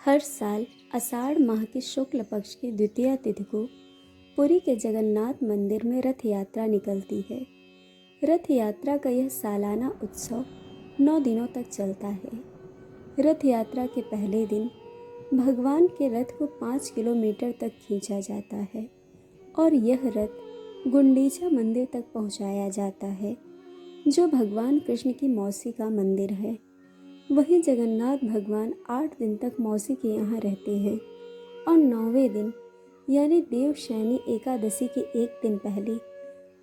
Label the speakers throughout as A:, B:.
A: हर साल आषाढ़ माह के शुक्ल पक्ष की द्वितीया तिथि को पुरी के जगन्नाथ मंदिर में रथ यात्रा निकलती है। रथ यात्रा का यह सालाना उत्सव 9 दिनों तक चलता है। रथ यात्रा के पहले दिन भगवान के रथ को 5 किलोमीटर तक खींचा जाता है और यह रथ गुंडीचा मंदिर तक पहुंचाया जाता है, जो भगवान कृष्ण की मौसी का मंदिर है। वहीं जगन्नाथ भगवान 8 दिन तक मौसी के यहाँ रहते हैं और 9वें दिन यानी देवशयनी एकादशी के एक दिन पहले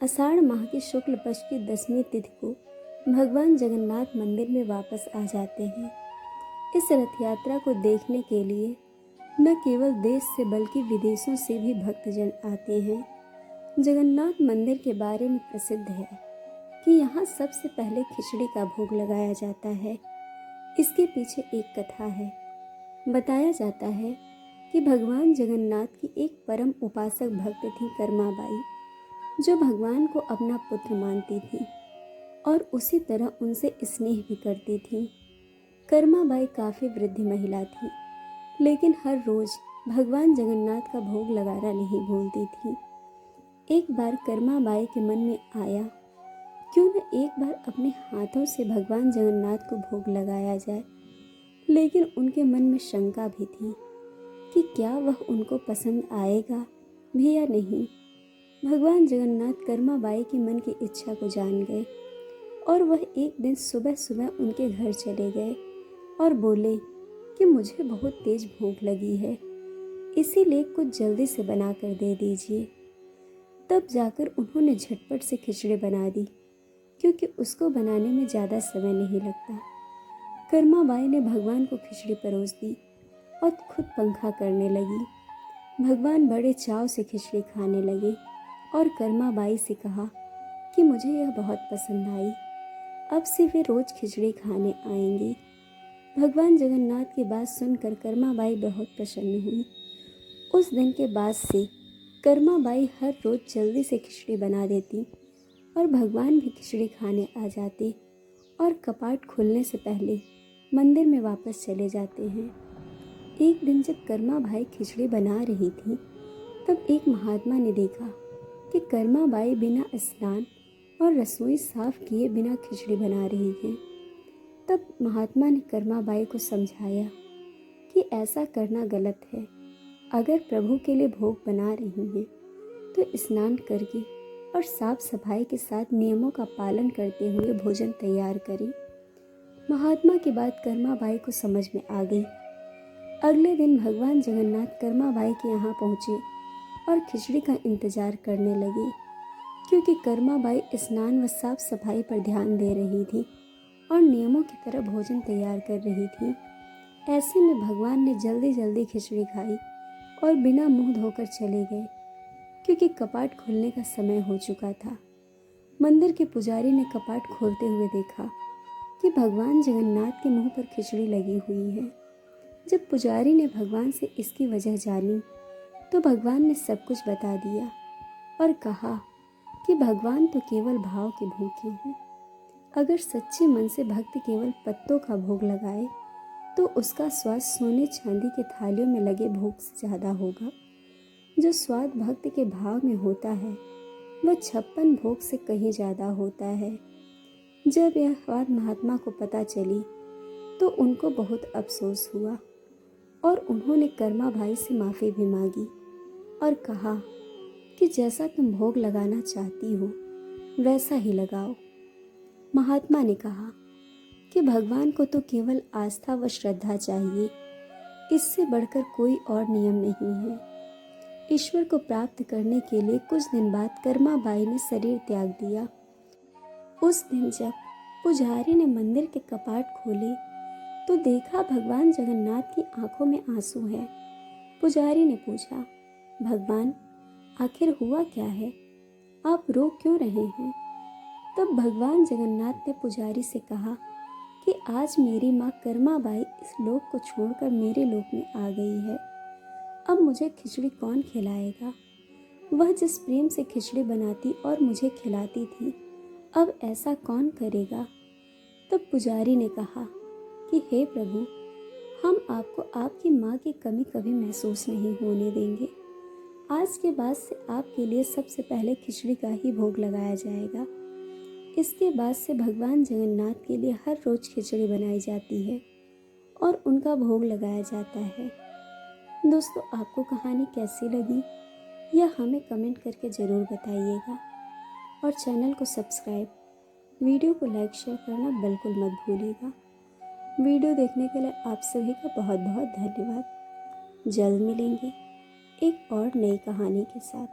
A: आषाढ़ माह की शुक्ल पक्ष की 10वीं तिथि को भगवान जगन्नाथ मंदिर में वापस आ जाते हैं। इस रथ यात्रा को देखने के लिए न केवल देश से बल्कि विदेशों से भी भक्तजन आते हैं। जगन्नाथ मंदिर के बारे में प्रसिद्ध है कि यहाँ सबसे पहले खिचड़ी का भोग लगाया जाता है। इसके पीछे एक कथा है। बताया जाता है कि भगवान जगन्नाथ की एक परम उपासक भक्त थी कर्माबाई, जो भगवान को अपना पुत्र मानती थी और उसी तरह उनसे स्नेह भी करती थी। कर्माबाई काफ़ी वृद्ध महिला थी, लेकिन हर रोज़ भगवान जगन्नाथ का भोग लगाना नहीं भूलती थी। एक बार कर्माबाई के मन में आया, क्यों न एक बार अपने हाथों से भगवान जगन्नाथ को भोग लगाया जाए। लेकिन उनके मन में शंका भी थी कि क्या वह उनको पसंद आएगा भी या नहीं। भगवान जगन्नाथ कर्माबाई के मन की इच्छा को जान गए और वह एक दिन सुबह सुबह उनके घर चले गए और बोले कि मुझे बहुत तेज भूख लगी है, इसीलिए कुछ जल्दी से बना कर दे दीजिए। तब जाकर उन्होंने झटपट से खिचड़ी बना दी, क्योंकि उसको बनाने में ज़्यादा समय नहीं लगता। कर्माबाई ने भगवान को खिचड़ी परोस दी और खुद पंखा करने लगी। भगवान बड़े चाव से खिचड़ी खाने लगे और कर्माबाई से कहा कि मुझे यह बहुत पसंद आई, अब से वे रोज़ खिचड़ी खाने आएंगी। भगवान जगन्नाथ की बात सुनकर कर्माबाई बहुत प्रसन्न हुई। उस दिन के बाद से कर्माबाई हर रोज़ जल्दी से खिचड़ी बना देती और भगवान भी खिचड़ी खाने आ जाते और कपाट खुलने से पहले मंदिर में वापस चले जाते हैं। एक दिन जब कर्माबाई खिचड़ी बना रही थी, तब एक महात्मा ने देखा कि कर्माबाई बिना स्नान और रसोई साफ किए बिना खिचड़ी बना रही है। तब महात्मा ने कर्माबाई को समझाया कि ऐसा करना गलत है। अगर प्रभु के लिए भोग बना रही हैं तो स्नान करके और साफ सफाई के साथ नियमों का पालन करते हुए भोजन तैयार करें। महात्मा की बात कर्माबाई को समझ में आ गई। अगले दिन भगवान जगन्नाथ कर्माबाई के यहाँ पहुँचे और खिचड़ी का इंतजार करने लगे, क्योंकि कर्माबाई स्नान व साफ सफाई पर ध्यान दे रही थी और नियमों की तरह भोजन तैयार कर रही थी। ऐसे में भगवान ने जल्दी जल्दी खिचड़ी खाई और बिना मुंह धोकर चले गए, क्योंकि कपाट खुलने का समय हो चुका था। मंदिर के पुजारी ने कपाट खोलते हुए देखा कि भगवान जगन्नाथ के मुंह पर खिचड़ी लगी हुई है। जब पुजारी ने भगवान से इसकी वजह जानी तो भगवान ने सब कुछ बता दिया और कहा कि भगवान तो केवल भाव के भूखे हैं। अगर सच्चे मन से भक्त केवल पत्तों का भोग लगाए तो उसका स्वाद सोने चांदी के थालियों में लगे भोग से ज़्यादा होगा। जो स्वाद भक्त के भाव में होता है वह 56 भोग से कहीं ज़्यादा होता है। जब यह बात महात्मा को पता चली तो उनको बहुत अफसोस हुआ और उन्होंने कर्माबाई से माफ़ी भी मांगी और कहा कि जैसा तुम भोग लगाना चाहती हो वैसा ही लगाओ। महात्मा ने कहा कि भगवान को तो केवल आस्था व श्रद्धा चाहिए, इससे बढ़कर कोई और नियम नहीं है। ईश्वर को प्राप्त करने के लिए कुछ दिन बाद कर्माबाई ने शरीर त्याग दिया। उस दिन जब पुजारी ने मंदिर के कपाट खोले तो देखा भगवान जगन्नाथ की आंखों में आंसू है। पुजारी ने पूछा, भगवान आखिर हुआ क्या है, आप रो क्यों रहे हैं? तब भगवान जगन्नाथ ने पुजारी से कहा कि आज मेरी माँ कर्माबाई इस लोक को छोड़कर मेरे लोक में आ गई है। अब मुझे खिचड़ी कौन खिलाएगा? वह जिस प्रेम से खिचड़ी बनाती और मुझे खिलाती थी, अब ऐसा कौन करेगा? तब पुजारी ने कहा कि हे प्रभु, हम आपको आपकी माँ की कमी कभी महसूस नहीं होने देंगे। आज के बाद से आपके लिए सबसे पहले खिचड़ी का ही भोग लगाया जाएगा। इसके बाद से भगवान जगन्नाथ के लिए हर रोज़ खिचड़ी बनाई जाती है और उनका भोग लगाया जाता है। दोस्तों, आपको कहानी कैसी लगी यह हमें कमेंट करके ज़रूर बताइएगा और चैनल को सब्सक्राइब, वीडियो को लाइक शेयर करना बिल्कुल मत भूलिएगा। वीडियो देखने के लिए आप सभी का बहुत बहुत धन्यवाद। जल्द मिलेंगे एक और नई कहानी के साथ।